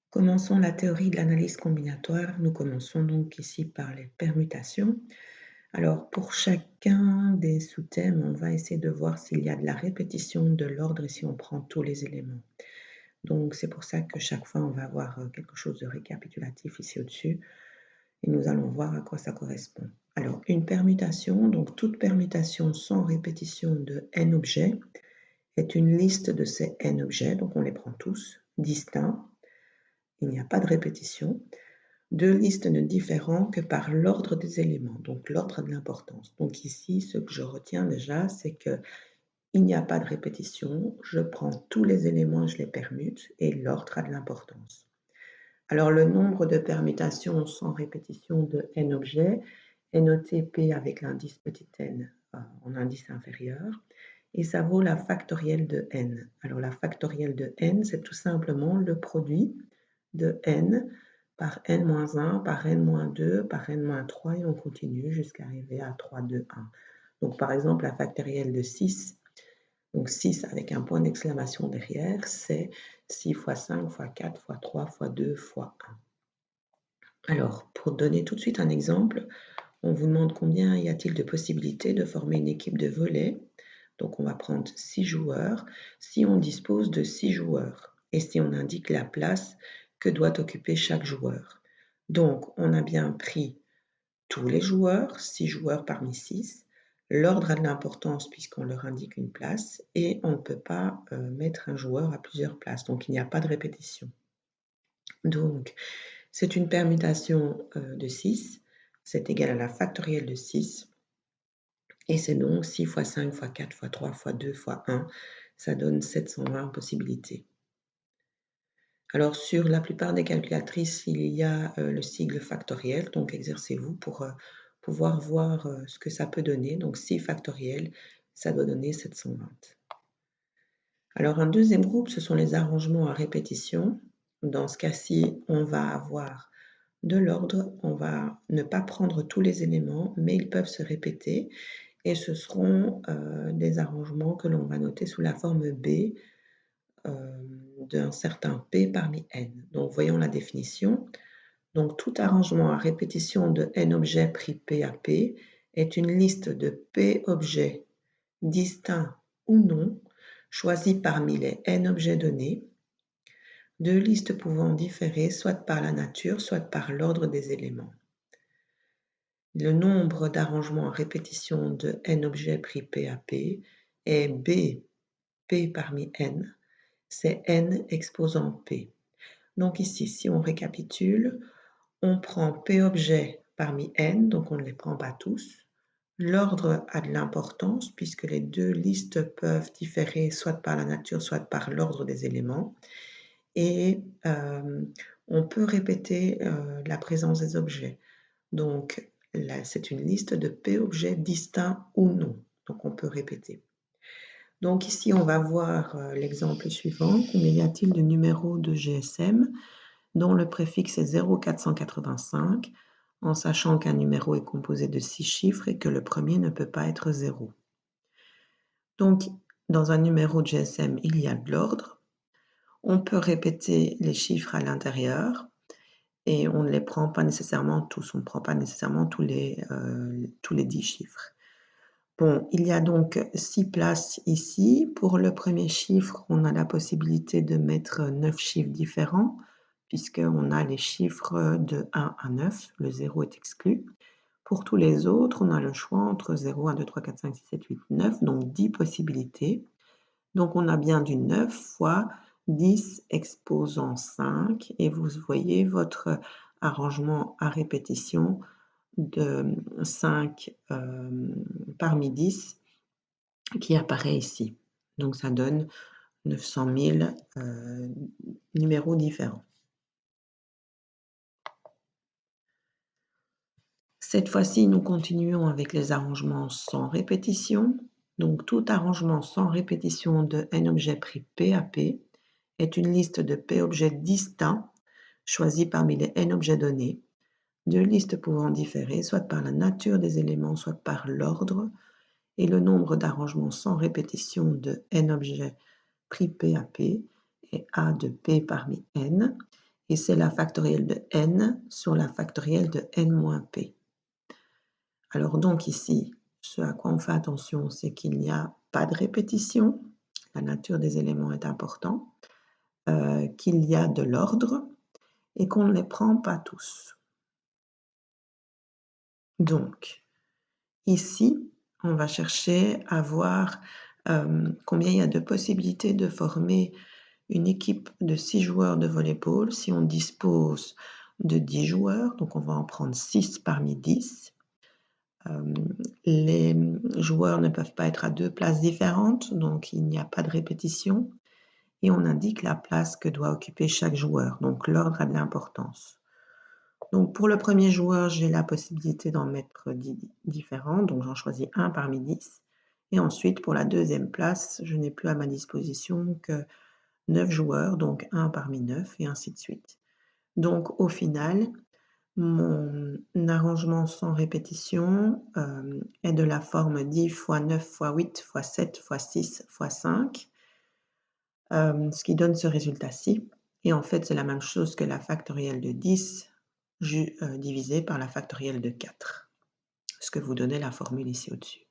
Commençons la théorie de l'analyse combinatoire. Nous commençons donc ici par les permutations. Alors, pour chacun des sous-thèmes, on va essayer de voir s'il y a de la répétition de l'ordre et si on prend tous les éléments. Donc, c'est pour ça que chaque fois, on va avoir quelque chose de récapitulatif ici au-dessus et nous allons voir à quoi ça correspond. Alors, une permutation, donc toute permutation sans répétition de n objets est une liste de ces n objets, donc on les prend tous, distincts. Il n'y a pas de répétition. Deux listes ne différent que par l'ordre des éléments, donc l'ordre de l'importance. Donc ici, ce que je retiens déjà, c'est qu'il n'y a pas de répétition, je prends tous les éléments, je les permute, et l'ordre a de l'importance. Alors le nombre de permutations sans répétition de n objets est noté P avec l'indice petit n en indice inférieur, et ça vaut la factorielle de n. Alors la factorielle de n, c'est tout simplement le produit de n par n-1, par n-2, par n-3, et on continue jusqu'à arriver à 3, 2, 1. Donc par exemple, la factorielle de 6, donc 6 avec un point d'exclamation derrière, c'est 6 fois 5 fois 4 fois 3 fois 2 fois 1. Alors, pour donner tout de suite un exemple, on vous demande combien y a-t-il de possibilités de former une équipe de volley. Donc on va prendre 6 joueurs si on dispose de 6 joueurs et si on indique la place que doit occuper chaque joueur. Donc on a bien pris tous les joueurs, 6 joueurs parmi 6. L'ordre a de l'importance puisqu'on leur indique une place et on ne peut pas mettre un joueur à plusieurs places, donc il n'y a pas de répétition. Donc c'est une permutation de 6, c'est égal à la factorielle de 6. Et c'est donc 6 fois 5 fois 4 fois 3 fois 2 fois 1, ça donne 720 possibilités. Alors sur la plupart des calculatrices, il y a le sigle factoriel, donc exercez-vous pour pouvoir voir ce que ça peut donner. Donc 6 factoriel, ça doit donner 720. Alors un deuxième groupe, ce sont les arrangements à répétition. Dans ce cas-ci, on va avoir de l'ordre, on va ne pas prendre tous les éléments, mais ils peuvent se répéter. Et ce seront des arrangements que l'on va noter sous la forme B d'un certain P parmi n. Donc voyons la définition. Donc tout arrangement à répétition de n objets pris P à P est une liste de P objets distincts ou non choisis parmi les n objets donnés, deux listes pouvant différer soit par la nature, soit par l'ordre des éléments. Le nombre d'arrangements à répétition de n objets pris P à P est B, P parmi n, c'est n exposant P. Donc ici, si on récapitule, on prend P objets parmi n, donc on ne les prend pas tous. L'ordre a de l'importance puisque les deux listes peuvent différer soit par la nature, soit par l'ordre des éléments. Et on peut répéter la présence des objets. Donc, là, c'est une liste de P objets distincts ou non. Donc, on peut répéter. Donc, ici, on va voir l'exemple suivant. Combien y a-t-il de numéros de GSM dont le préfixe est 0485, en sachant qu'un numéro est composé de 6 chiffres et que le premier ne peut pas être 0. Donc, dans un numéro de GSM, il y a de l'ordre. On peut répéter les chiffres à l'intérieur. Et on ne les prend pas nécessairement tous, on ne prend pas nécessairement tous les 10 chiffres. Bon, il y a donc 6 places ici. Pour le premier chiffre, on a la possibilité de mettre 9 chiffres différents, puisqu'on a les chiffres de 1 à 9, le 0 est exclu. Pour tous les autres, on a le choix entre 0, 1, 2, 3, 4, 5, 6, 7, 8, 9, donc 10 possibilités. Donc on a bien du 9 fois 10 exposant 5 et vous voyez votre arrangement à répétition de 5 parmi 10 qui apparaît ici. Donc ça donne 900 000 numéros différents. Cette fois-ci, nous continuons avec les arrangements sans répétition. Donc tout arrangement sans répétition de n objets pris P à P est une liste de P objets distincts choisis parmi les n objets donnés, deux listes pouvant différer soit par la nature des éléments, soit par l'ordre, et le nombre d'arrangements sans répétition de n objets pris P à P est A de P parmi n, et c'est la factorielle de n sur la factorielle de n moins p. Alors donc ici, ce à quoi on fait attention, c'est qu'il n'y a pas de répétition, la nature des éléments est important, qu'il y a de l'ordre et qu'on ne les prend pas tous. Donc, ici, on va chercher à voir combien il y a de possibilités de former une équipe de 6 joueurs de volleyball si on dispose de 10 joueurs, donc on va en prendre 6 parmi 10. Les joueurs ne peuvent pas être à 2 places différentes, donc il n'y a pas de répétition et on indique la place que doit occuper chaque joueur, donc l'ordre a de l'importance. Donc pour le premier joueur, j'ai la possibilité d'en mettre 10 différents, donc j'en choisis un parmi 10 et ensuite pour la deuxième place, je n'ai plus à ma disposition que 9 joueurs, donc 1 parmi 9 et ainsi de suite. Donc au final, mon arrangement sans répétition est de la forme 10 x 9 x 8 x 7 x 6 x 5, ce qui donne ce résultat-ci. Et en fait, c'est la même chose que la factorielle de 10 divisé par la factorielle de 4, ce que vous donnez la formule ici au-dessus.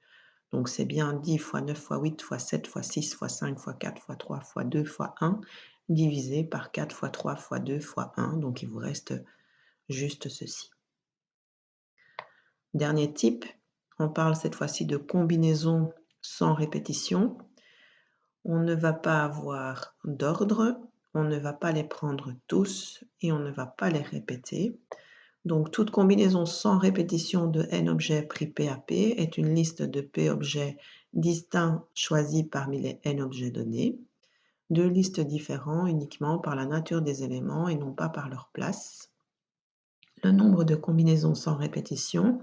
Donc c'est bien 10 x 9 x 8 x 7 x 6 x 5 x 4 x 3 x 2 x 1 divisé par 4 x 3 x 2 x 1. Donc il vous reste juste ceci. Dernier type, on parle cette fois-ci de combinaison sans répétition. On ne va pas avoir d'ordre, on ne va pas les prendre tous et on ne va pas les répéter. Donc toute combinaison sans répétition de n objets pris P à P est une liste de P objets distincts choisis parmi les n objets donnés. Deux listes différentes uniquement par la nature des éléments et non pas par leur place. Le nombre de combinaisons sans répétition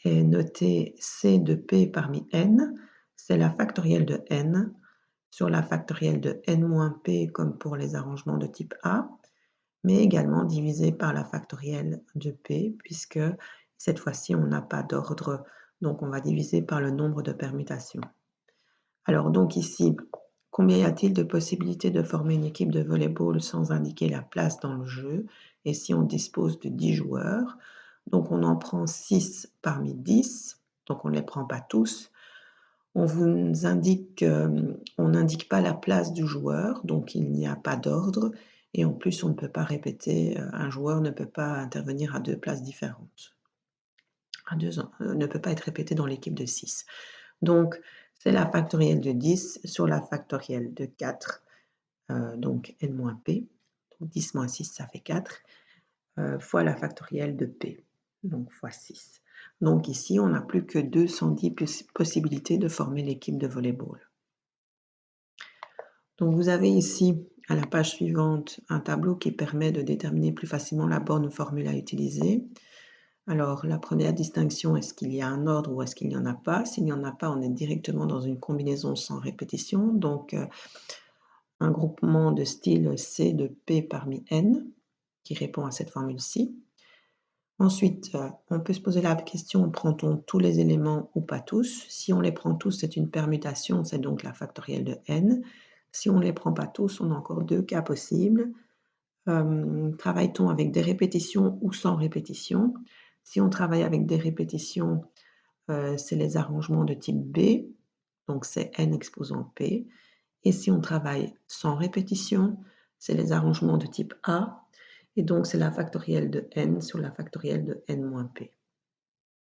est noté C de P parmi n, c'est la factorielle de n sur la factorielle de n-p comme pour les arrangements de type A, mais également divisé par la factorielle de P puisque cette fois-ci on n'a pas d'ordre, donc on va diviser par le nombre de permutations. Alors donc ici, combien y a-t-il de possibilités de former une équipe de volleyball sans indiquer la place dans le jeu? Et si on dispose de 10 joueurs, donc on en prend 6 parmi 10, donc on ne les prend pas tous. On vous indique, on n'indique pas la place du joueur, donc il n'y a pas d'ordre. Et en plus, on ne peut pas répéter, un joueur ne peut pas intervenir à 2 places différentes. Ne peut pas être répété dans l'équipe de 6. Donc, c'est la factorielle de 10 sur la factorielle de 4, donc n-p. Donc 10 moins 6, ça fait 4, fois la factorielle de p, donc fois 6. Donc ici, on n'a plus que 210 possibilités de former l'équipe de volleyball. Donc vous avez ici, à la page suivante, un tableau qui permet de déterminer plus facilement la bonne formule à utiliser. Alors, la première distinction, est-ce qu'il y a un ordre ou est-ce qu'il n'y en a pas? S'il n'y en a pas, on est directement dans une combinaison sans répétition, donc un groupement de style C de P parmi N, qui répond à cette formule-ci. Ensuite, on peut se poser la question, prend-on tous les éléments ou pas tous? Si on les prend tous, c'est une permutation, c'est donc la factorielle de N. Si on ne les prend pas tous, on a encore deux cas possibles. Travaille-t-on avec des répétitions ou sans répétition? Si on travaille avec des répétitions, c'est les arrangements de type B, donc c'est n exposant P. Et si on travaille sans répétition, c'est les arrangements de type A, et donc c'est la factorielle de n sur la factorielle de n moins P.